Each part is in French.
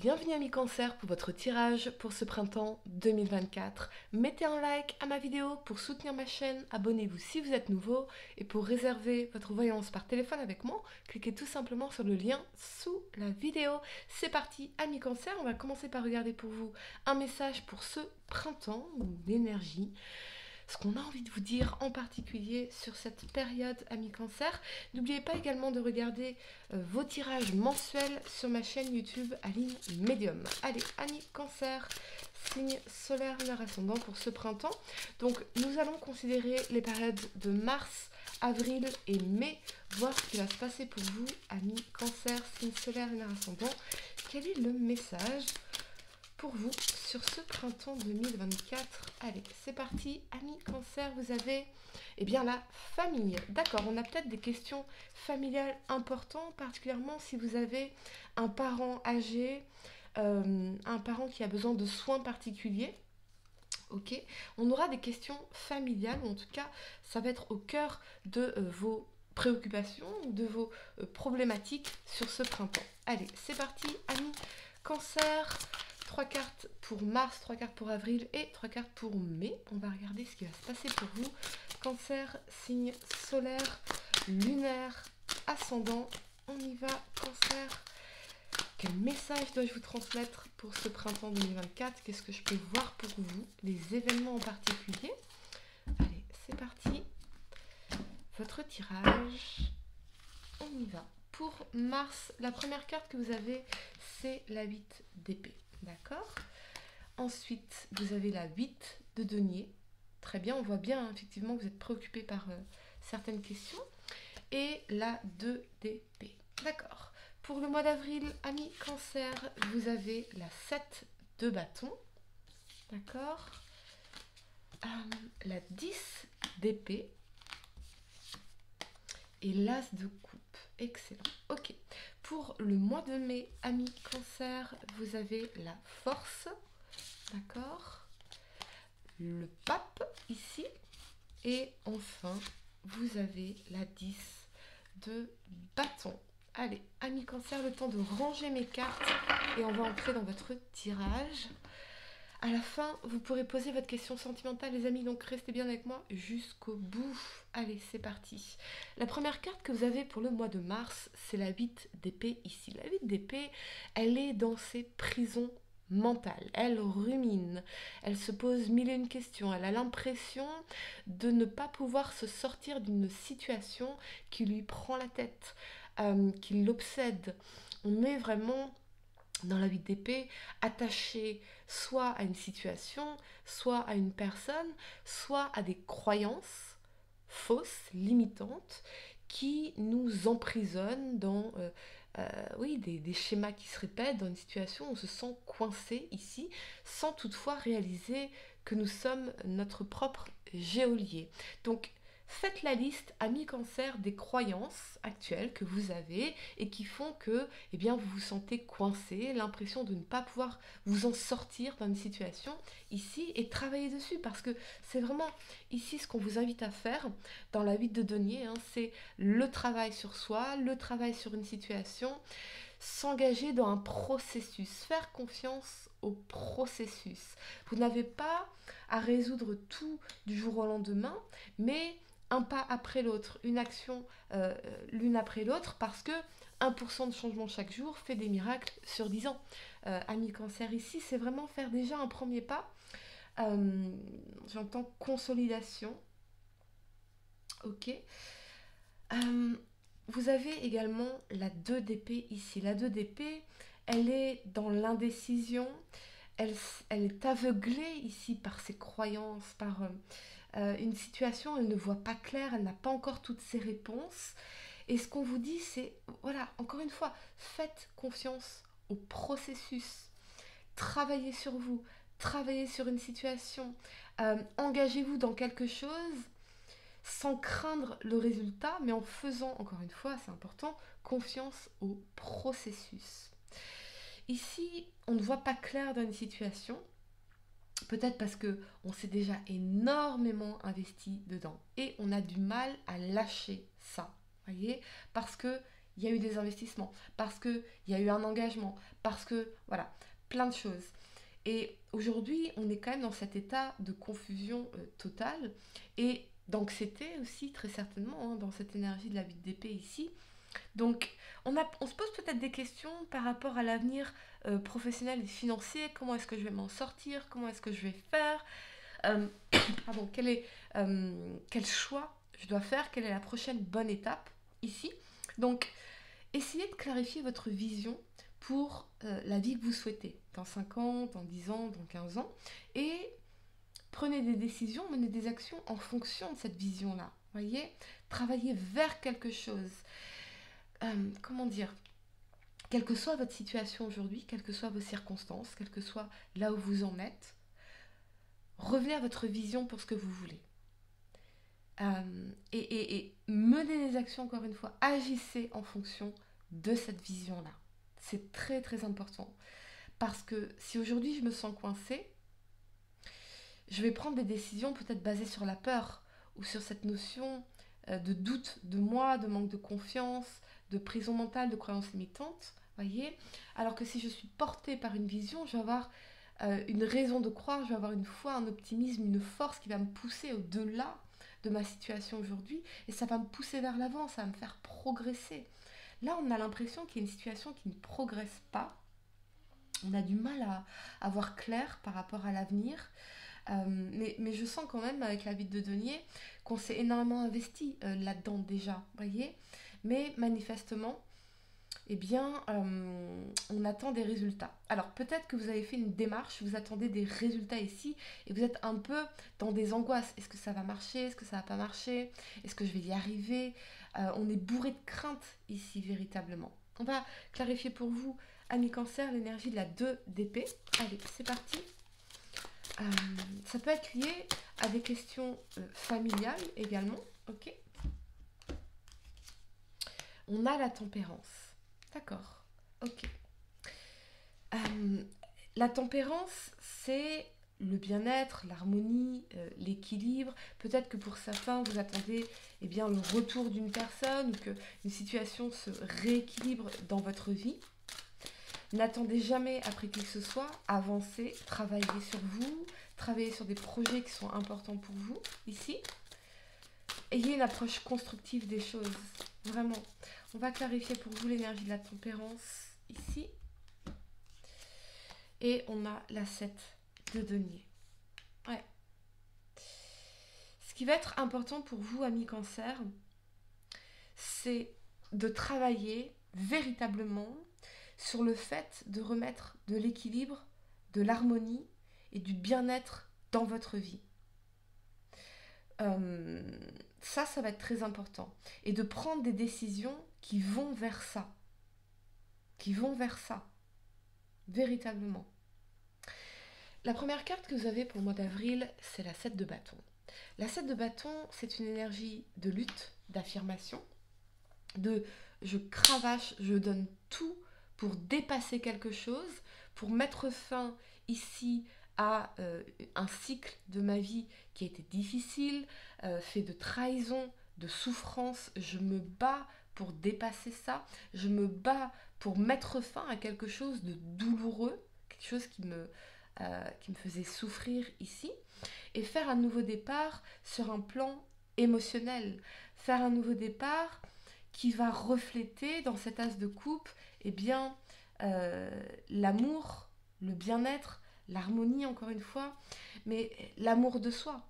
Bienvenue amis Cancer pour votre tirage pour ce printemps 2024. Mettez un like à ma vidéo pour soutenir ma chaîne, abonnez-vous si vous êtes nouveau et pour réserver votre voyance par téléphone avec moi, cliquez tout simplement sur le lien sous la vidéo. C'est parti amis Cancer, on va commencer par regarder pour vous un message pour ce printemps, l'énergie. Ce qu'on a envie de vous dire en particulier sur cette période amis Cancer. N'oubliez pas également de regarder vos tirages mensuels sur ma chaîne YouTube Aline Medium. Allez, amis Cancer, signe solaire lunaire ascendant pour ce printemps. Donc nous allons considérer les périodes de mars, avril et mai, voir ce qui va se passer pour vous, amis Cancer, signe solaire lunaire ascendant. Quel est le message pour vous sur ce printemps 2024? Allez, c'est parti, amis Cancer, vous avez la famille. D'accord, on a peut-être des questions familiales importantes, particulièrement si vous avez un parent âgé, un parent qui a besoin de soins particuliers. Ok, on aura des questions familiales, ou en tout cas, ça va être au cœur de vos préoccupations, de vos problématiques sur ce printemps. Allez, c'est parti, amis Cancer. 3 cartes pour mars, 3 cartes pour avril et 3 cartes pour mai. On va regarder ce qui va se passer pour vous. Cancer, signe solaire, lunaire, ascendant. On y va, Cancer. Quel message dois-je vous transmettre pour ce printemps 2024? Qu'est-ce que je peux voir pour vous? Les événements en particulier. Allez, c'est parti. Votre tirage. On y va. Pour mars, la première carte que vous avez, c'est la 8 d'épée. D'accord. Ensuite, vous avez la 8 de denier. Très bien, on voit bien hein, effectivement que vous êtes préoccupé par certaines questions. Et la 2 d'épée. D'accord. Pour le mois d'avril, amis Cancer, vous avez la 7 de bâton. D'accord. La 10 d'épée. Et l'as de coupe. Excellent. Ok. Pour le mois de mai, amis Cancer, vous avez la force. D'accord. Le pape ici. Et enfin, vous avez la 10 de bâton. Allez, amis Cancer, le temps de ranger mes cartes et on va entrer dans votre tirage. À la fin, vous pourrez poser votre question sentimentale, les amis, donc restez bien avec moi jusqu'au bout. Allez, c'est parti. La première carte que vous avez pour le mois de mars, c'est la 8 d'épée ici. La 8 d'épée, elle est dans ses prisons mentales. Elle rumine, elle se pose mille et une questions. Elle a l'impression de ne pas pouvoir se sortir d'une situation qui lui prend la tête, qui l'obsède. On est vraiment dans la 8 d'épée, attaché soit à une situation, soit à une personne, soit à des croyances fausses, limitantes, qui nous emprisonnent dans des schémas qui se répètent, dans une situation où on se sent coincé ici, sans toutefois réaliser que nous sommes notre propre geôlier. Donc, faites la liste, amis Cancer, des croyances actuelles que vous avez et qui font que vous vous sentez coincé, l'impression de ne pas pouvoir vous en sortir dans une situation ici et travailler dessus parce que c'est vraiment ici ce qu'on vous invite à faire dans la 8 de denier, hein, c'est le travail sur soi, le travail sur une situation, s'engager dans un processus, faire confiance au processus. Vous n'avez pas à résoudre tout du jour au lendemain, mais un pas après l'autre, une action l'une après l'autre, parce que 1% de changement chaque jour fait des miracles sur 10 ans. Amis Cancer, ici, c'est vraiment faire déjà un premier pas. J'entends consolidation. Ok. Vous avez également la 2 d'épée ici. La 2 d'épée, elle est dans l'indécision. Elle est aveuglée ici par ses croyances, par une situation, elle ne voit pas clair, elle n'a pas encore toutes ses réponses. Et ce qu'on vous dit, c'est, voilà, encore une fois, faites confiance au processus. Travaillez sur vous, travaillez sur une situation, engagez-vous dans quelque chose sans craindre le résultat, mais en faisant, encore une fois, c'est important, confiance au processus. Ici, on ne voit pas clair dans une situation, peut-être parce qu'on s'est déjà énormément investi dedans et on a du mal à lâcher ça, voyez, parce que il y a eu des investissements, parce qu'il y a eu un engagement, parce que, voilà, plein de choses. Et aujourd'hui, on est quand même dans cet état de confusion totale et d'anxiété aussi, très certainement, hein, dans cette énergie de la 8 d'épée ici. Donc, on se pose peut-être des questions par rapport à l'avenir professionnel et financier. Comment est-ce que je vais m'en sortir? Comment est-ce que je vais faire? Euh, pardon, quel choix je dois faire? Quelle est la prochaine bonne étape ici? Donc, essayez de clarifier votre vision pour la vie que vous souhaitez, dans 5 ans, dans 10 ans, dans 15 ans, et prenez des décisions, menez des actions en fonction de cette vision-là. Voyez, travaillez vers quelque chose. Comment dire? Quelle que soit votre situation aujourd'hui, quelles que soient vos circonstances, quel que soit là où vous en êtes, revenez à votre vision pour ce que vous voulez. Et menez des actions, encore une fois, agissez en fonction de cette vision-là. C'est très très important. Parce que si aujourd'hui je me sens coincée, je vais prendre des décisions peut-être basées sur la peur ou sur cette notion de doute de moi, de manque de confiance, de prison mentale, de croyances limitantes, voyez. Alors que si je suis portée par une vision, je vais avoir une raison de croire, je vais avoir une foi, un optimisme, une force qui va me pousser au-delà de ma situation aujourd'hui et ça va me pousser vers l'avant, ça va me faire progresser. Là, on a l'impression qu'il y a une situation qui ne progresse pas. On a du mal à voir clair par rapport à l'avenir. Mais je sens quand même avec la vie de denier qu'on s'est énormément investi là-dedans déjà, voyez. Mais manifestement, eh bien, on attend des résultats. Alors peut-être que vous avez fait une démarche, vous attendez des résultats ici, et vous êtes un peu dans des angoisses. Est-ce que ça va marcher? Est-ce que ça va pas marcher? Est-ce que je vais y arriver? On est bourré de crainte ici, véritablement. On va clarifier pour vous, amis cancer, l'énergie de la 2 d'épée. Allez, c'est parti. Ça peut être lié à des questions familiales également, ok. On a la tempérance, d'accord, ok. La tempérance, c'est le bien-être, l'harmonie, l'équilibre. Peut-être que pour certains, vous attendez eh bien, le retour d'une personne ou qu'une situation se rééquilibre dans votre vie. N'attendez jamais après qui que ce soit, avancez, travaillez sur vous, travaillez sur des projets qui sont importants pour vous, ici. Ayez une approche constructive des choses, vraiment. On va clarifier pour vous l'énergie de la tempérance, ici. Et on a la 7 de denier. Ouais. Ce qui va être important pour vous, amis cancer, c'est de travailler véritablement sur le fait de remettre de l'équilibre, de l'harmonie et du bien-être dans votre vie. Ça va être très important. Et de prendre des décisions qui vont vers ça. Qui vont vers ça. Véritablement. La première carte que vous avez pour le mois d'avril, c'est la 7 de bâton. La 7 de bâton, c'est une énergie de lutte, d'affirmation, de je cravache, je donne tout pour dépasser quelque chose, pour mettre fin ici à un cycle de ma vie qui a été difficile, fait de trahison, de souffrance. Je me bats pour dépasser ça. Je me bats pour mettre fin à quelque chose de douloureux, quelque chose qui me faisait souffrir ici, et faire un nouveau départ sur un plan émotionnel. Faire un nouveau départ qui va refléter dans cet as de coupe eh bien, l'amour, le bien-être, l'harmonie encore une fois, mais l'amour de soi.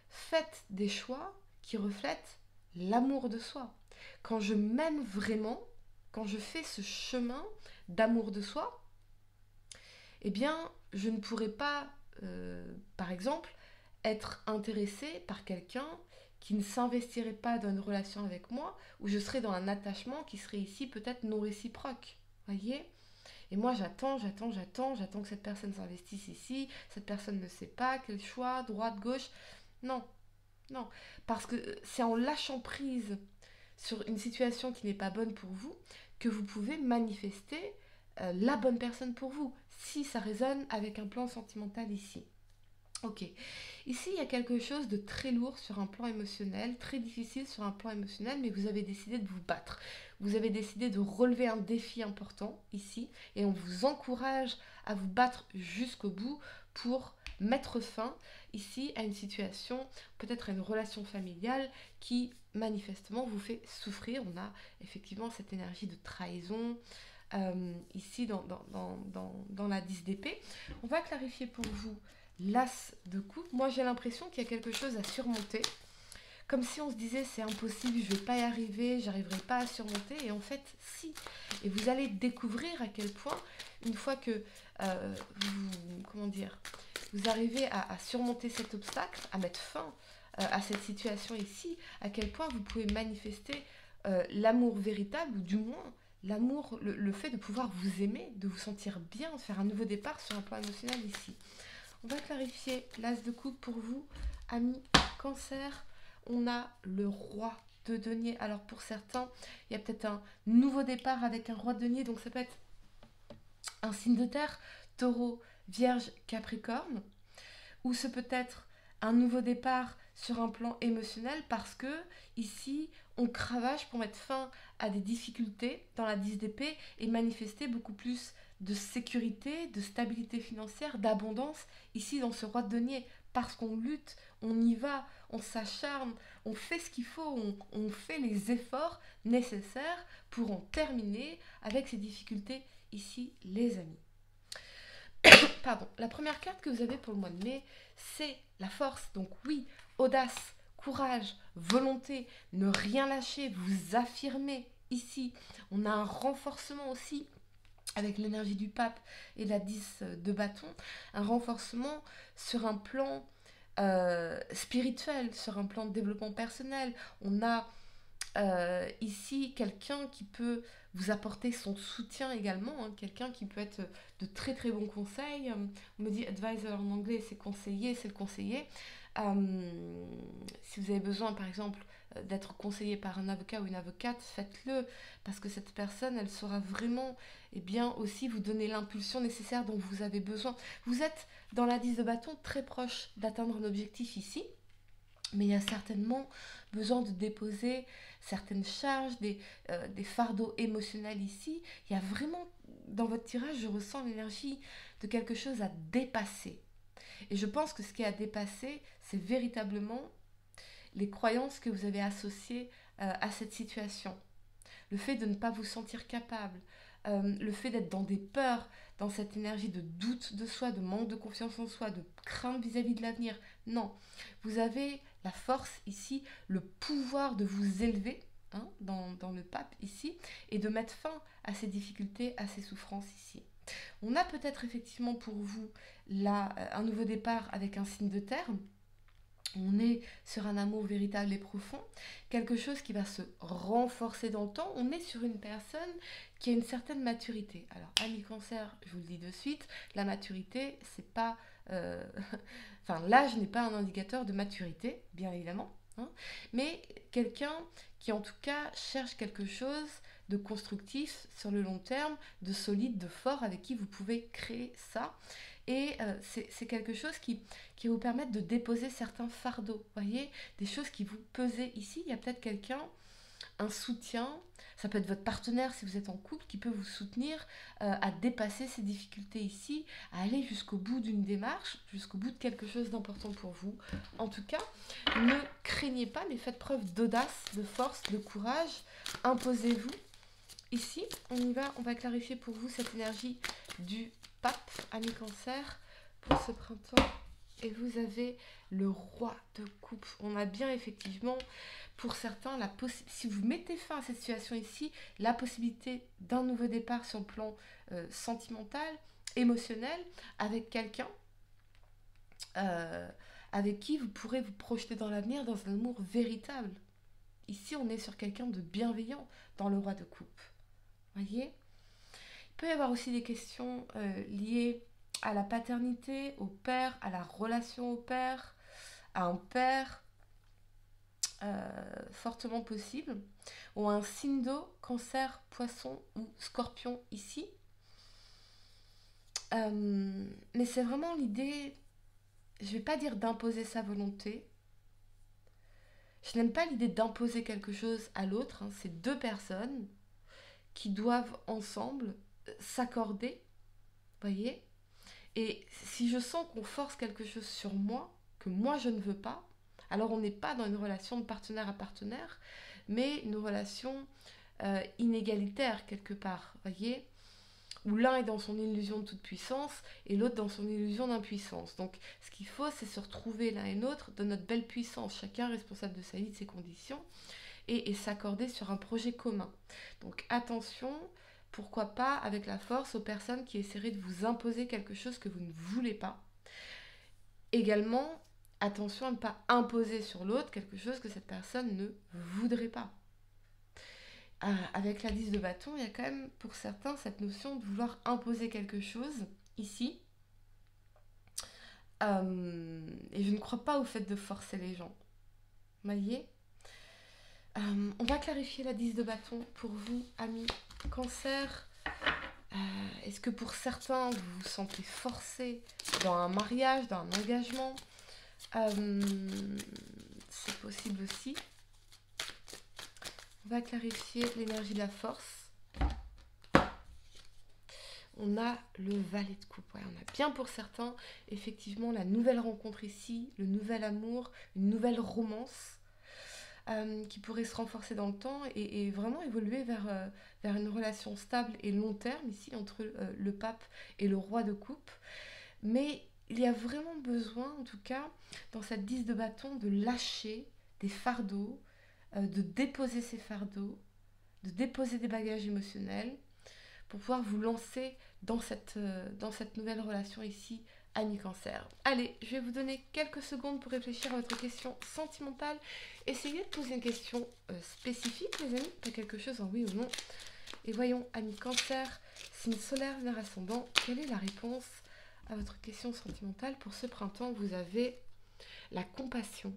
Faites des choix qui reflètent l'amour de soi. Quand je m'aime vraiment, quand je fais ce chemin d'amour de soi, eh bien, je ne pourrais pas, par exemple, être intéressée par quelqu'un qui ne s'investirait pas dans une relation avec moi, où je serais dans un attachement qui serait ici peut-être non réciproque. Voyez ? Et moi j'attends que cette personne s'investisse ici, cette personne ne sait pas, quel choix, droite, gauche. Non, non. Parce que c'est en lâchant prise sur une situation qui n'est pas bonne pour vous que vous pouvez manifester la bonne personne pour vous, si ça résonne avec un plan sentimental ici. Ok. Ici, il y a quelque chose de très lourd sur un plan émotionnel, très difficile sur un plan émotionnel, mais vous avez décidé de vous battre. Vous avez décidé de relever un défi important ici, et on vous encourage à vous battre jusqu'au bout pour mettre fin ici à une situation, peut-être à une relation familiale qui manifestement vous fait souffrir. On a effectivement cette énergie de trahison ici dans la 10 d'épée. On va clarifier pour vous l'as de coupe. Moi j'ai l'impression qu'il y a quelque chose à surmonter. Comme si on se disait c'est impossible, je ne vais pas y arriver, j'arriverai pas à surmonter. Et en fait, si. Et vous allez découvrir à quel point, une fois que comment dire, vous arrivez à surmonter cet obstacle, à mettre fin à cette situation ici, à quel point vous pouvez manifester l'amour véritable, ou du moins l'amour, le fait de pouvoir vous aimer, de vous sentir bien, de faire un nouveau départ sur un plan émotionnel ici. On va clarifier l'as de coupe pour vous, amis Cancer. On a le roi de denier. Alors pour certains, il y a peut-être un nouveau départ avec un roi de denier. Donc ça peut être un signe de terre, taureau, vierge, capricorne. Ou ce peut être un nouveau départ sur un plan émotionnel parce que ici, on cravache pour mettre fin à des difficultés dans la 10 d'épée et manifester beaucoup plus de sécurité, de stabilité financière, d'abondance ici dans ce roi de denier. Parce qu'on lutte, on y va, on s'acharne, on fait ce qu'il faut, on fait les efforts nécessaires pour en terminer avec ces difficultés ici, les amis. Pardon, la première carte que vous avez pour le mois de mai, c'est la force. Donc oui, audace, courage, volonté, ne rien lâcher, vous affirmer ici. On a un renforcement aussi avec l'énergie du pape et la 10 de bâton, un renforcement sur un plan spirituel, sur un plan de développement personnel. On a ici quelqu'un qui peut vous apporter son soutien également, hein, quelqu'un qui peut être de très très bons conseils. On me dit advisor en anglais, c'est conseiller, c'est le conseiller. Si vous avez besoin par exemple d'être conseillé par un avocat ou une avocate, faites-le, parce que cette personne, elle saura vraiment aussi vous donner l'impulsion nécessaire dont vous avez besoin. Vous êtes dans la 10 de bâton très proche d'atteindre un objectif ici, mais il y a certainement besoin de déposer certaines charges, des fardeaux émotionnels ici. Il y a vraiment, dans votre tirage, je ressens l'énergie de quelque chose à dépasser. Et je pense que ce qui est à dépasser, c'est véritablement les croyances que vous avez associées à cette situation. Le fait de ne pas vous sentir capable, le fait d'être dans des peurs, dans cette énergie de doute de soi, de manque de confiance en soi, de crainte vis-à-vis de l'avenir. Non, vous avez la force ici, le pouvoir de vous élever dans le pape ici, et de mettre fin à ces difficultés, à ces souffrances ici. On a peut-être effectivement pour vous là un nouveau départ avec un signe de terre. On est sur un amour véritable et profond, quelque chose qui va se renforcer dans le temps. On est sur une personne qui a une certaine maturité. Alors, ami Cancer, je vous le dis de suite, la maturité, c'est pas... enfin, l'âge n'est pas un indicateur de maturité, bien évidemment, hein, mais quelqu'un qui, en tout cas, cherche quelque chose de constructif sur le long terme, de solide, de fort, avec qui vous pouvez créer ça. Et c'est quelque chose qui vous permet de déposer certains fardeaux. Voyez, des choses qui vous pesaient ici. Il y a peut-être quelqu'un, un soutien, ça peut être votre partenaire si vous êtes en couple, qui peut vous soutenir à dépasser ces difficultés ici, à aller jusqu'au bout d'une démarche, jusqu'au bout de quelque chose d'important pour vous. En tout cas, ne craignez pas, mais faites preuve d'audace, de force, de courage. Imposez-vous. Ici, on va clarifier pour vous cette énergie du pape, ami Cancer, pour ce printemps. Et vous avez le roi de coupe. On a bien effectivement, pour certains, si vous mettez fin à cette situation ici, la possibilité d'un nouveau départ sur le plan sentimental, émotionnel, avec quelqu'un avec qui vous pourrez vous projeter dans l'avenir dans un amour véritable. Ici, on est sur quelqu'un de bienveillant dans le roi de coupe. Voyez ? Il peut y avoir aussi des questions liées à la paternité, au père, à la relation au père, à un père, fortement possible, ou un signe d'eau, cancer, poisson ou scorpion ici. Mais c'est vraiment l'idée je vais pas dire d'imposer sa volonté. Je n'aime pas l'idée d'imposer quelque chose à l'autre, hein. C'est deux personnes qui doivent ensemble s'accorder, voyez. Et si je sens qu'on force quelque chose sur moi, que moi je ne veux pas, alors on n'est pas dans une relation de partenaire à partenaire, mais une relation inégalitaire quelque part, voyez, où l'un est dans son illusion de toute puissance et l'autre dans son illusion d'impuissance. Donc ce qu'il faut, c'est se retrouver l'un et l'autre dans notre belle puissance, chacun responsable de sa vie, de ses conditions, et s'accorder sur un projet commun. Donc attention, pourquoi pas avec la force aux personnes qui essaieraient de vous imposer quelque chose que vous ne voulez pas. Également, attention à ne pas imposer sur l'autre quelque chose que cette personne ne voudrait pas. Avec la 10 de bâton, il y a quand même pour certains cette notion de vouloir imposer quelque chose ici. Et je ne crois pas au fait de forcer les gens. Vous voyez ? On va clarifier la 10 de bâton pour vous, amis Cancer. Est-ce que pour certains, vous vous sentez forcé dans un mariage, dans un engagement ? C'est possible aussi. On va clarifier l'énergie de la force. On a le valet de coupe. Ouais, on a bien pour certains, effectivement, la nouvelle rencontre ici, le nouvel amour, une nouvelle romance qui pourrait se renforcer dans le temps et vraiment évoluer vers une relation stable et long terme ici entre le pape et le roi de coupe. Mais il y a vraiment besoin, en tout cas, dans cette 10 de bâton, de lâcher des fardeaux, de déposer ces fardeaux, de déposer des bagages émotionnels pour pouvoir vous lancer dans cette nouvelle relation ici, ami Cancer. Allez, je vais vous donner quelques secondes pour réfléchir à votre question sentimentale. Essayez de poser une question spécifique, les amis, pas quelque chose en oui ou non. Et voyons, ami Cancer, signe solaire, lunaire ascendant, quelle est la réponse à votre question sentimentale pour ce printemps? Vous avez la compassion.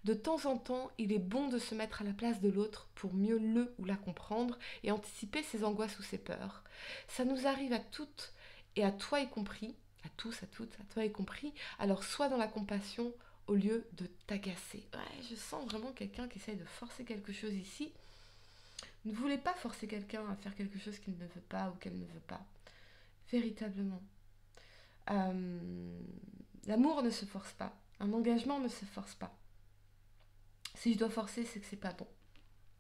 De temps en temps, il est bon de se mettre à la place de l'autre pour mieux le ou la comprendre et anticiper ses angoisses ou ses peurs. Ça nous arrive à toutes et à toi y compris, à tous, à toutes, à toi y compris, alors sois dans la compassion au lieu de t'agacer. Ouais, je sens vraiment quelqu'un qui essaye de forcer quelque chose ici. Ne voulez pas forcer quelqu'un à faire quelque chose qu'il ne veut pas ou qu'elle ne veut pas. Véritablement. L'amour ne se force pas. Un engagement ne se force pas. Si je dois forcer, c'est que c'est pas bon.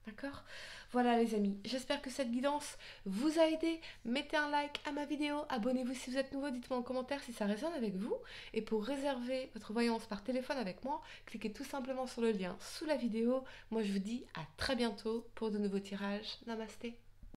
D'accord ? Voilà les amis, j'espère que cette guidance vous a aidé. Mettez un like à ma vidéo, abonnez-vous si vous êtes nouveau, dites-moi en commentaire si ça résonne avec vous. Et pour réserver votre voyance par téléphone avec moi, cliquez tout simplement sur le lien sous la vidéo. Moi je vous dis à très bientôt pour de nouveaux tirages. Namasté.